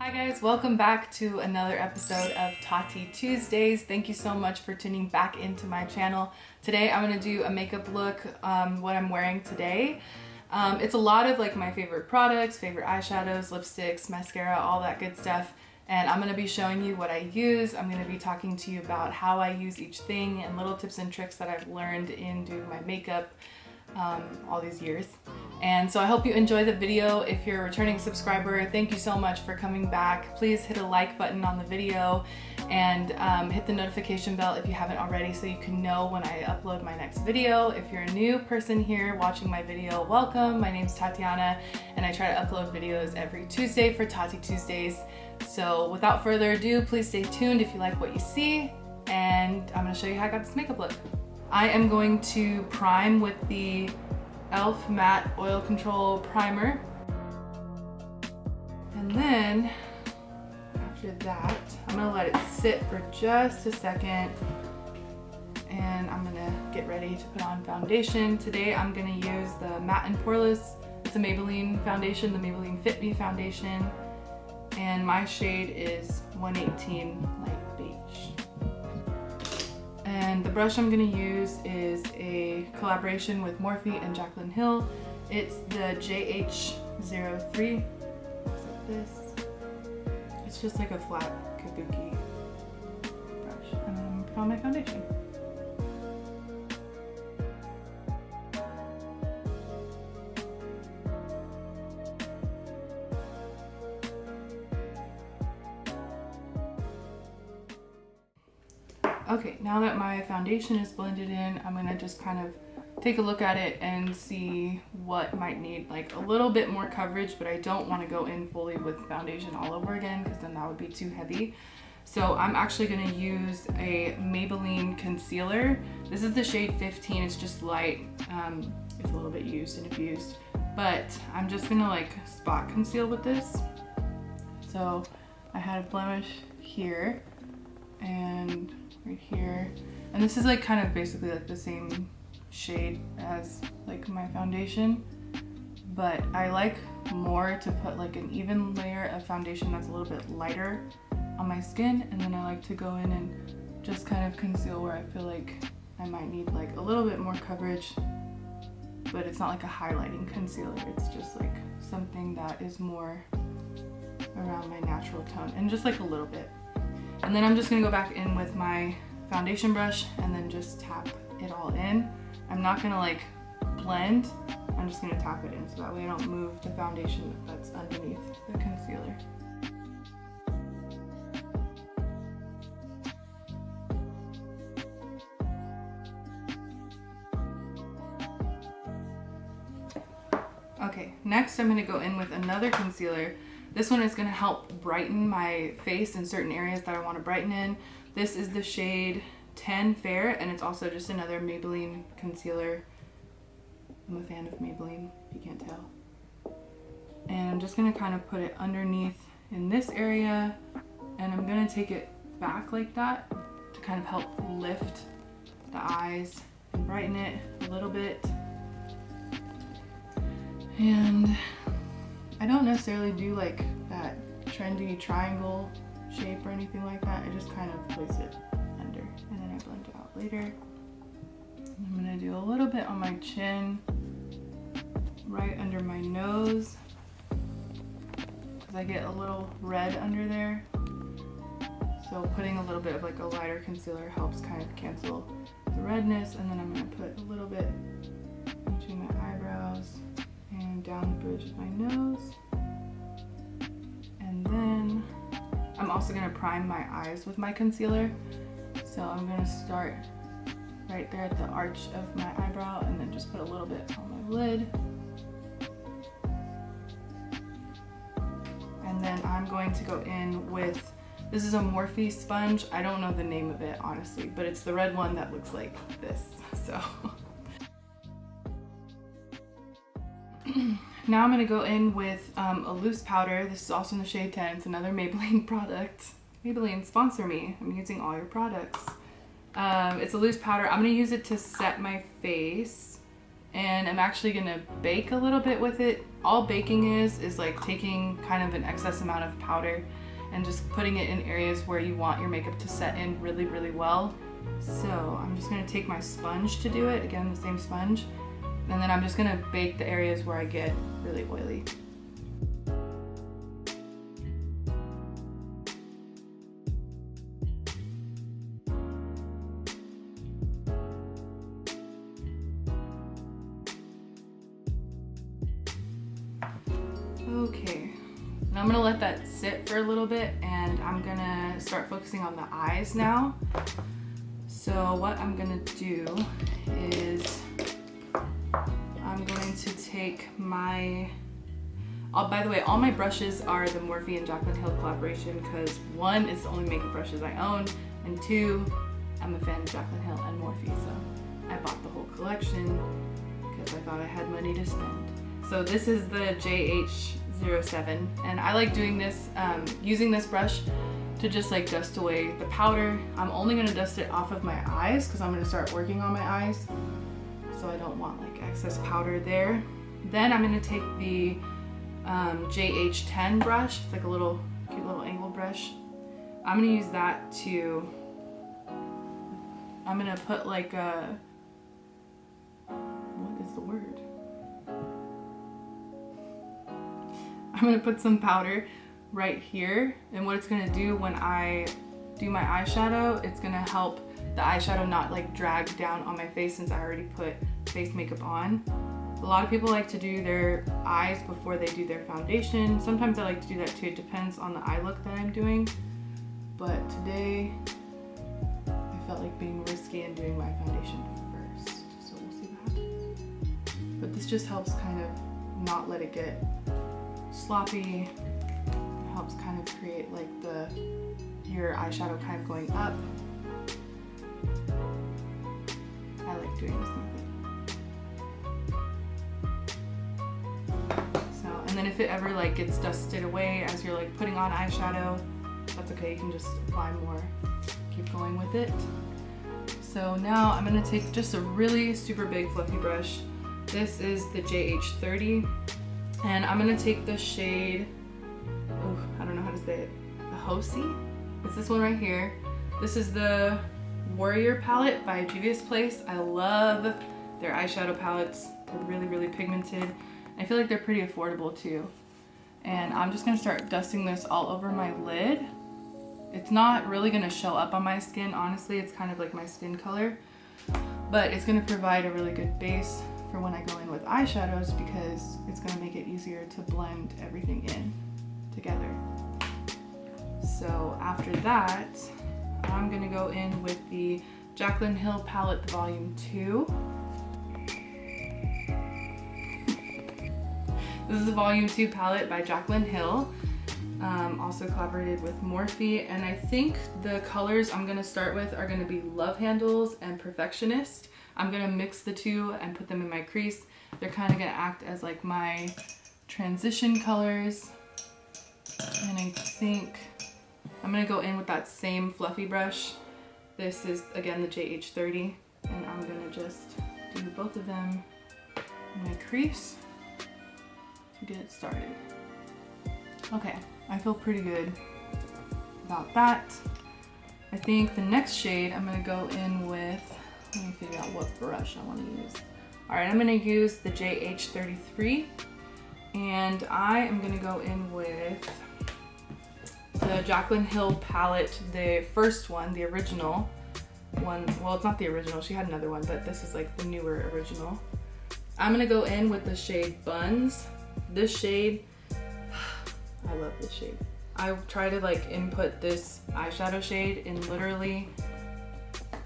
Hi guys, welcome back to another episode of Tati Tuesdays. Thank you so much for tuning back into my channel. Today I'm going to do a makeup look, what I'm wearing today. It's a lot of like my favorite products, favorite eyeshadows, lipsticks, mascara, all that good stuff. And I'm going to be showing you what I use. I'm going to be talking to you about how I use each thing and little tips and tricks that I've learned in doing my makeup all these years. And so I hope you enjoy the video. If you're a returning subscriber, thank you so much for coming back. Please hit a like button on the video and hit the notification bell if you haven't already so you can know when I upload my next video. If you're a new person here watching my video, welcome. My name's Tatiana and I try to upload videos every Tuesday for Tati Tuesdays. So without further ado, please stay tuned if you like what you see, and I'm going to show you how I got this makeup look. I am going to prime with the e.l.f. Matte Oil Control Primer. And then, after that, I'm gonna let it sit for just a second. And I'm gonna get ready to put on foundation. Today I'm gonna use the Matte and Poreless. It's a Maybelline foundation, the Maybelline Fit Me foundation. And my shade is 118 Light Beige. And the brush I'm going to use is a collaboration with Morphe and Jaclyn Hill. It's the JH03. Is it this? It's just like a flat kabuki brush. And then I'm going to put on my foundation. Okay, now that my foundation is blended in, I'm gonna just kind of take a look at it and see what might need like a little bit more coverage, but I don't want to go in fully with foundation all over again because then that would be too heavy. So I'm actually gonna use a Maybelline concealer. This is the shade 15, it's just light. It's a little bit used and abused, but I'm just gonna like spot conceal with this. So I had a blemish here and right here, and this is like kind of basically like the same shade as like my foundation, but I like more to put like an even layer of foundation that's a little bit lighter on my skin, and then I like to go in and just kind of conceal where I feel like I might need like a little bit more coverage, but it's not like a highlighting concealer, it's just like something that is more around my natural tone and just like a little bit. And then I'm just gonna go back in with my foundation brush and then just tap it all in. I'm not gonna like blend, I'm just gonna tap it in so that way I don't move the foundation that's underneath the concealer. Okay, next I'm gonna go in with another concealer. This one is going to help brighten my face in certain areas that I want to brighten in. This is the shade 10 Fair, and it's also just another Maybelline concealer. I'm a fan of Maybelline, if you can't tell. And I'm just going to kind of put it underneath in this area, and I'm going to take it back like that to kind of help lift the eyes and brighten it a little bit. And I don't necessarily do like that trendy triangle shape or anything like that. I just kind of place it under and then I blend it out later. I'm gonna do a little bit on my chin, right under my nose, because I get a little red under there. So putting a little bit of like a lighter concealer helps kind of cancel the redness. And then I'm gonna put a little bit between my eyebrows and down the bridge of my nose. And then I'm also going to prime my eyes with my concealer. So I'm going to start right there at the arch of my eyebrow and then just put a little bit on my lid. And then I'm going to go in with, this is a Morphe sponge. I don't know the name of it honestly, but it's the red one that looks like this. So now I'm going to go in with a loose powder. This is also in the shade 10. It's another Maybelline product. Maybelline, sponsor me. I'm using all your products. It's a loose powder. I'm going to use it to set my face. And I'm actually going to bake a little bit with it all baking is like taking kind of an excess amount of powder and just putting it in areas where you want your makeup to set in really, really well. So I'm just gonna take my sponge to do it, again, the same sponge, and then I'm just gonna bake the areas where I get really oily. Okay, now I'm gonna let that sit for a little bit and I'm gonna start focusing on the eyes now. So what I'm gonna do is I'm going to take my, by the way, all my brushes are the Morphe and Jaclyn Hill collaboration because one, it's the only makeup brushes I own, and two, I'm a fan of Jaclyn Hill and Morphe, so I bought the whole collection because I thought I had money to spend. So this is the JH07, and I like doing this, using this brush to just like dust away the powder. I'm only gonna dust it off of my eyes because I'm gonna start working on my eyes, so I don't want like excess powder there. Then I'm gonna take the JH10 brush. It's like a little cute little angle brush. I'm gonna use that to, I'm gonna put like a, what is the word? I'm gonna put some powder right here, and what it's gonna do when I do my eyeshadow, it's gonna help the eyeshadow not like drag down on my face since I already put face makeup on. A lot of people like to do their eyes before they do their foundation. Sometimes I like to do that too. It depends on the eye look that I'm doing. But today, I felt like being risky and doing my foundation first. So we'll see what happens. But this just helps kind of not let it get sloppy. It helps kind of create like your eyeshadow kind of going up. I like doing this method. So, and then if it ever like gets dusted away as you're like putting on eyeshadow, that's okay, you can just apply more, keep going with it. So now I'm gonna take just a really super big fluffy brush. This is the JH30, and I'm gonna take the shade, oh, I don't know how to say it, the Hosi. It's this one right here. This is the Warrior palette by Juvia's Place. I love their eyeshadow palettes. They're really, really pigmented. I feel like they're pretty affordable too. And I'm just gonna start dusting this all over my lid. It's not really gonna show up on my skin, honestly. It's kind of like my skin color, but it's gonna provide a really good base for when I go in with eyeshadows because it's gonna make it easier to blend everything in together. So after that, I'm gonna go in with the Jaclyn Hill palette volume 2. This is a volume 2 palette by Jaclyn Hill. Also collaborated with Morphe, and I think the colors I'm gonna start with are gonna be Love Handles and Perfectionist. I'm gonna mix the two and put them in my crease. They're kind of gonna act as like my transition colors. And I think I'm gonna go in with that same fluffy brush. This is again the JH30, and I'm gonna just do both of them in my crease to get it started. Okay, I feel pretty good about that. I think the next shade I'm gonna go in with, let me figure out what brush I wanna use. All right, I'm gonna use the JH33, and I am gonna go in with the Jaclyn Hill palette, the first one, the original one. Well, it's not the original, she had another one, but this is like the newer original. I'm gonna go in with the shade Buns. This shade, I love this shade. I try to like input this eyeshadow shade in literally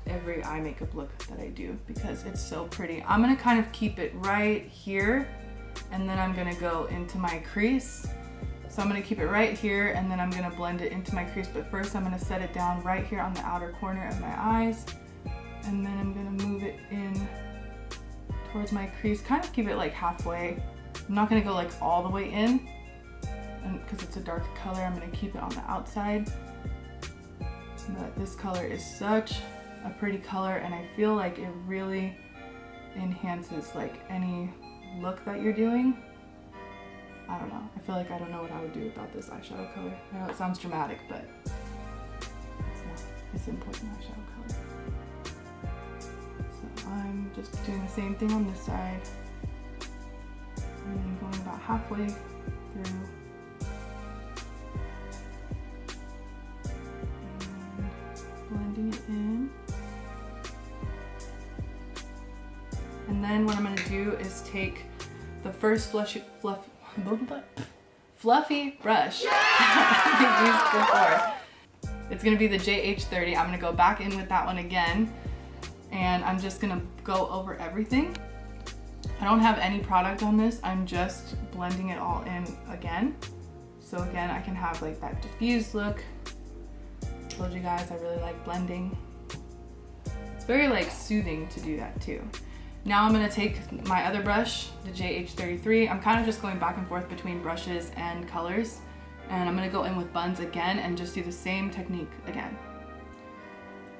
every eye makeup look that I do because it's so pretty. I'm gonna kind of keep it right here, and then I'm gonna go into my crease. So I'm gonna keep it right here, and then I'm gonna blend it into my crease, but first I'm gonna set it down right here on the outer corner of my eyes, and then I'm gonna move it in towards my crease, kind of keep it like halfway. I'm not gonna go like all the way in, and because it's a dark color, I'm gonna keep it on the outside. But this color is such a pretty color, and I feel like it really enhances like any look that you're doing. I don't know. I feel like I don't know what I would do without this eyeshadow color. I know it sounds dramatic, but it's not. It's an important eyeshadow color. So I'm just doing the same thing on this side. And then going about halfway through. And blending it in. And then what I'm gonna do is take the first fluffy brush I used before. It's gonna be the JH30. I'm gonna go back in with that one again, and I'm just gonna go over everything. I don't have any product on this. I'm just blending it all in again. So again, I can have like that diffused look. Told you guys I really like blending. It's very like soothing to do that too. Now I'm gonna take my other brush, the JH33. I'm kind of just going back and forth between brushes and colors. And I'm gonna go in with buns again and just do the same technique again.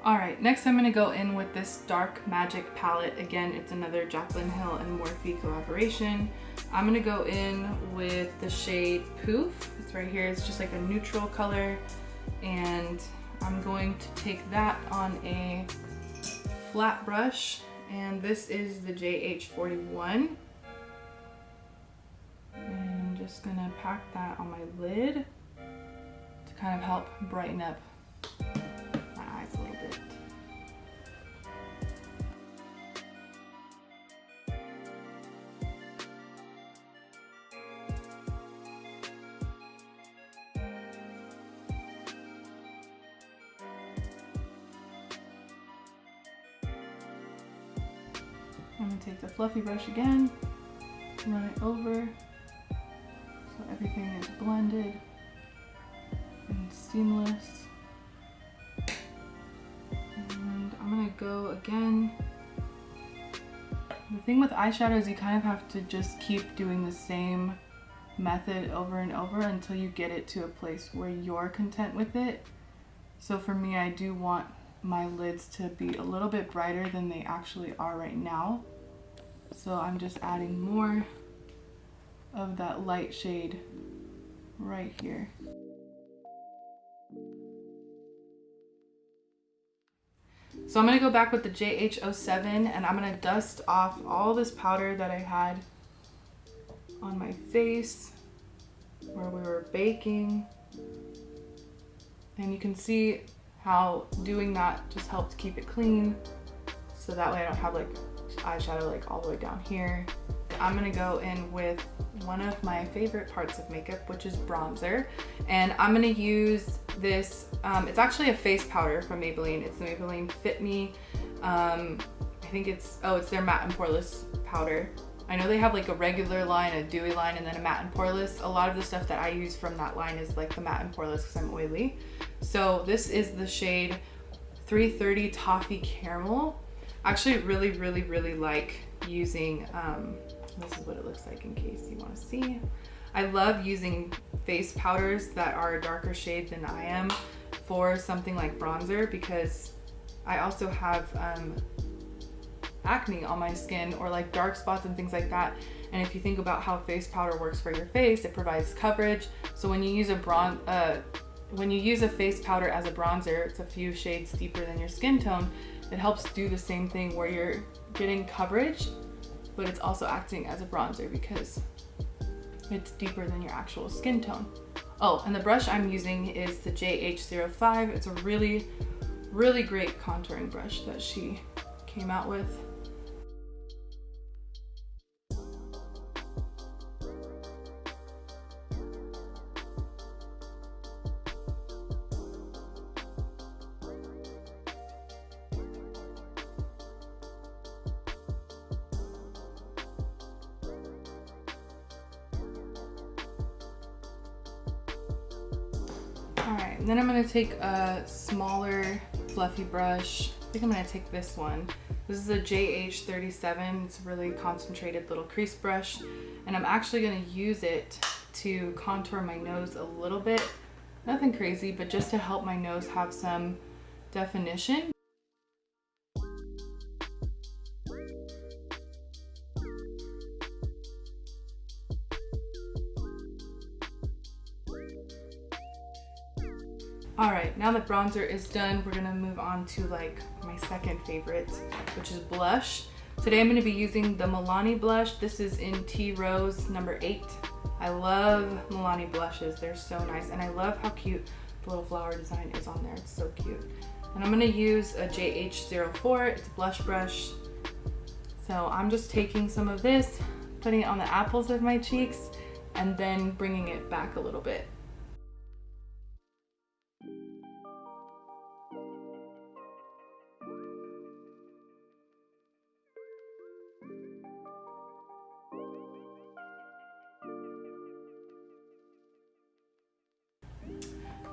All right, next I'm gonna go in with this Dark Magic palette. Again, it's another Jaclyn Hill and Morphe collaboration. I'm gonna go in with the shade Poof. It's right here, it's just like a neutral color. And I'm going to take that on a flat brush. And this is the JH41. And I'm just gonna pack that on my lid to kind of help brighten up my eyes a little bit. I'm gonna take the fluffy brush again, run it over so everything is blended and seamless. And I'm gonna go again. The thing with eyeshadow is you kind of have to just keep doing the same method over and over until you get it to a place where you're content with it. So for me, I do want my lids to be a little bit brighter than they actually are right now. So I'm just adding more of that light shade right here. So I'm gonna go back with the JH07 and I'm gonna dust off all this powder that I had on my face where we were baking. And you can see how doing that just helped keep it clean. So that way I don't have like eyeshadow like all the way down here. I'm gonna go in with one of my favorite parts of makeup, which is bronzer. And I'm gonna use this, it's actually a face powder from Maybelline. It's the Maybelline Fit Me. I think it's their matte and poreless powder. I know they have like a regular line, a dewy line, and then a matte and poreless. A lot of the stuff that I use from that line is like the matte and poreless because I'm oily. So this is the shade 330 Toffee Caramel. Actually really like using, this is what it looks like in case you want to see. I love using face powders that are a darker shade than I am for something like bronzer because I also have acne on my skin or like dark spots and things like that. And if you think about how face powder works for your face, it provides coverage. So when you use a face powder as a bronzer, it's a few shades deeper than your skin tone. It helps do the same thing where you're getting coverage, but it's also acting as a bronzer because it's deeper than your actual skin tone. Oh, and the brush I'm using is the JH05. It's a really great contouring brush that she came out with. Alright, and then I'm going to take a smaller fluffy brush. I think I'm going to take this one. This is a JH37. It's a really concentrated little crease brush. And I'm actually going to use it to contour my nose a little bit. Nothing crazy, but just to help my nose have some definition. All right, now that bronzer is done, we're gonna move on to like my second favorite, which is blush. Today I'm gonna be using the Milani blush. This is in Tea Rose number 8. I love Milani blushes, they're so nice. And I love how cute the little flower design is on there, it's so cute. And I'm gonna use a JH04, it's a blush brush. So I'm just taking some of this, putting it on the apples of my cheeks, and then bringing it back a little bit.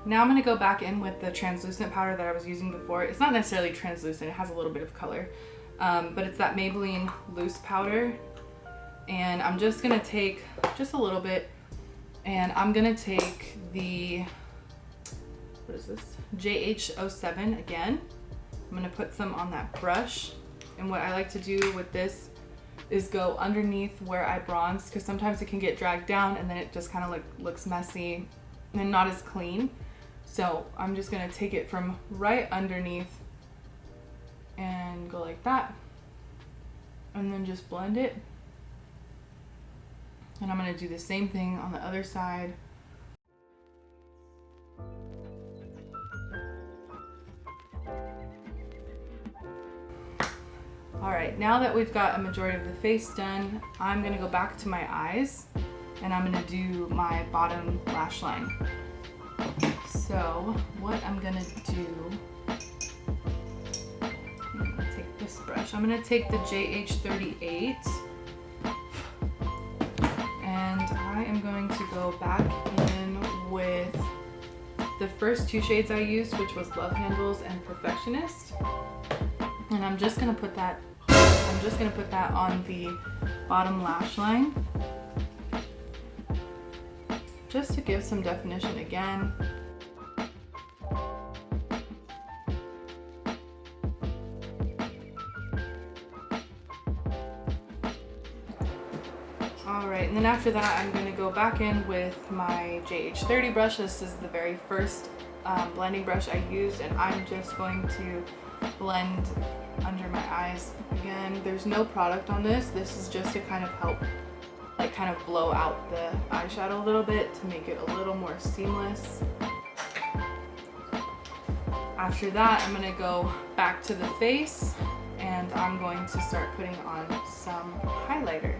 Now I'm gonna go back in with the translucent powder that I was using before. It's not necessarily translucent, it has a little bit of color, but it's that Maybelline loose powder. And I'm just gonna take just a little bit, and I'm gonna take the, what is this? JH07 again. I'm gonna put some on that brush. And what I like to do with this is go underneath where I bronzed, because sometimes it can get dragged down and then it just kind of like looks messy and not as clean. So I'm just gonna take it from right underneath and go like that, and then just blend it. And I'm gonna do the same thing on the other side. All right, now that we've got a majority of the face done, I'm gonna go back to my eyes and I'm gonna do my bottom lash line. So what I'm gonna do, I'm gonna take this brush. I'm gonna take the JH38 and I am going to go back in with the first 2 shades I used, which was Love Handles and Perfectionist. And I'm just gonna put that on the bottom lash line, just to give some definition again. Alright, and then after that I'm going to go back in with my JH30 brush. This is the very first blending brush I used, and I'm just going to blend under my eyes. Again, there's no product on this. This is just to kind of help, like, kind of blow out the eyeshadow a little bit to make it a little more seamless. After that, I'm going to go back to the face and I'm going to start putting on some highlighter.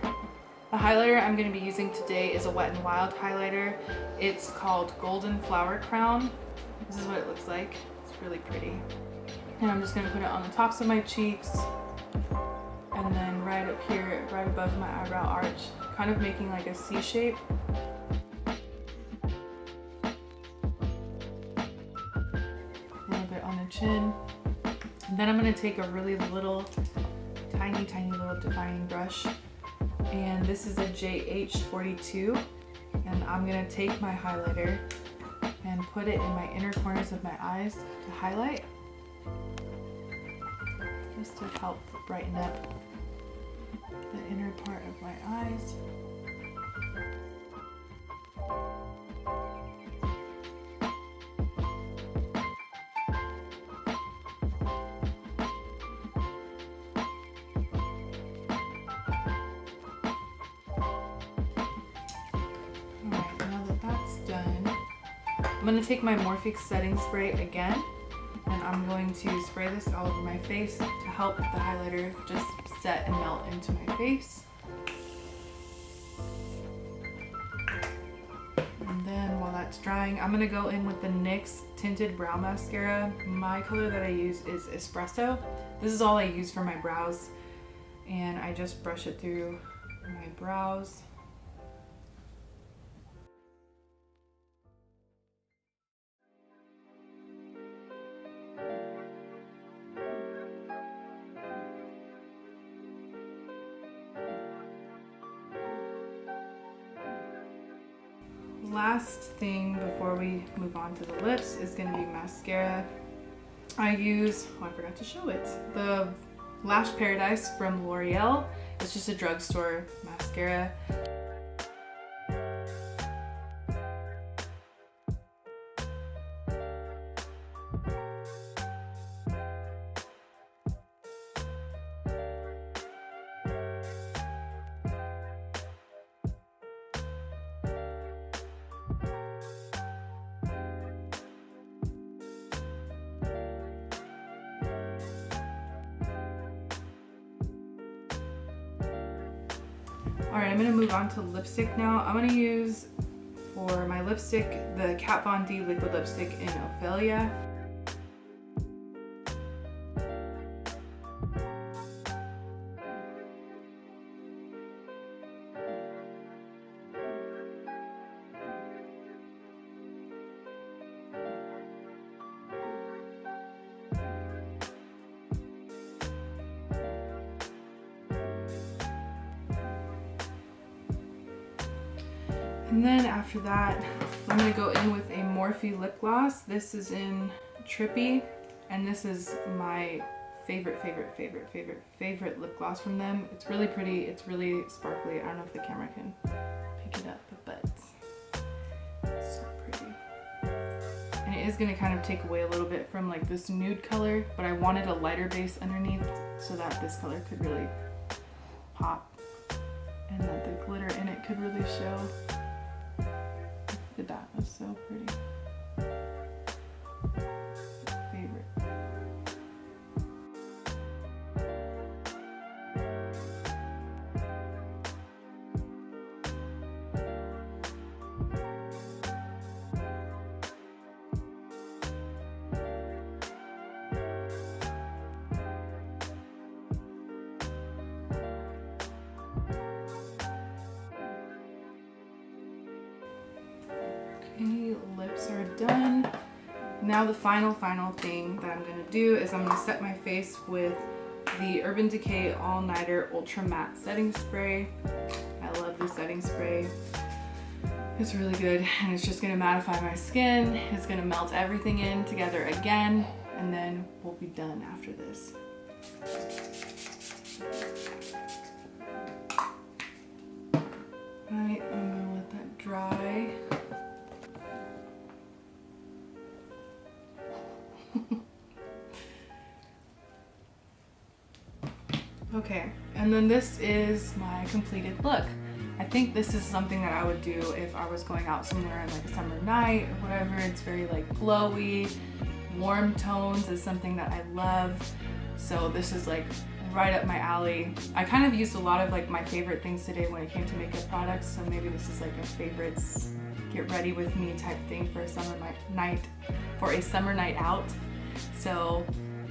The highlighter I'm going to be using today is a Wet n Wild highlighter. It's called Golden Flower Crown. This is what it looks like. It's really pretty. And I'm just going to put it on the tops of my cheeks and then right up here, right above my eyebrow arch, kind of making like a C shape. A little bit on the chin. And then I'm going to take a really little, tiny little defining brush. And this is a JH42. And I'm going to take my highlighter and put it in my inner corners of my eyes to highlight, just to help brighten up the inner part of my eyes. Alright, now that that's done, I'm going to take my Morphe setting spray again, and I'm going to spray this all over my face to help the highlighter just set and melt into my face. And then while that's drying, I'm going to go in with the NYX Tinted Brow Mascara. My color that I use is Espresso. This is all I use for my brows, and I just brush it through my brows. Last thing before we move on to the lips is going to be mascara. I use, oh, I forgot to show it, the Lash Paradise from L'Oreal. It's just a drugstore mascara. All right, I'm gonna move on to lipstick now. I'm gonna use for my lipstick the Kat Von D liquid lipstick in Ophelia. And then after that, I'm gonna go in with a Morphe lip gloss. This is in Trippy, and this is my favorite lip gloss from them. It's really pretty, it's really sparkly. I don't know if the camera can pick it up, but it's so pretty. And it is gonna kind of take away a little bit from like this nude color, but I wanted a lighter base underneath so that this color could really pop and that the glitter in it could really show. Look at that, that's so pretty. Favorite. Okay, lips are done. Now the final thing that I'm gonna do is I'm gonna set my face with the Urban Decay All Nighter Ultra Matte Setting Spray. I love this setting spray. It's really good, and it's just gonna mattify my skin. It's gonna melt everything in together again, and then we'll be done after this. Alright, I'm gonna let that dry. Okay, and then this is my completed look. I think this is something that I would do if I was going out somewhere on like a summer night or whatever. It's very like glowy, warm tones is something that I love. So this is like right up my alley. I kind of used a lot of like my favorite things today when it came to makeup products. So maybe this is like a favorites, get ready with me type thing for a summer night out. So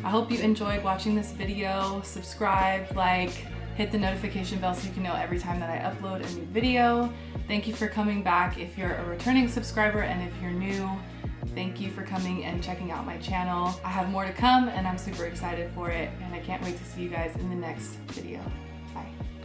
I hope you enjoyed watching this video. Subscribe, like, hit the notification bell so you can know every time that I upload a new video. Thank you for coming back if you're a returning subscriber, and if you're new, thank you for coming and checking out my channel. I have more to come and I'm super excited for it, and I can't wait to see you guys in the next video. Bye.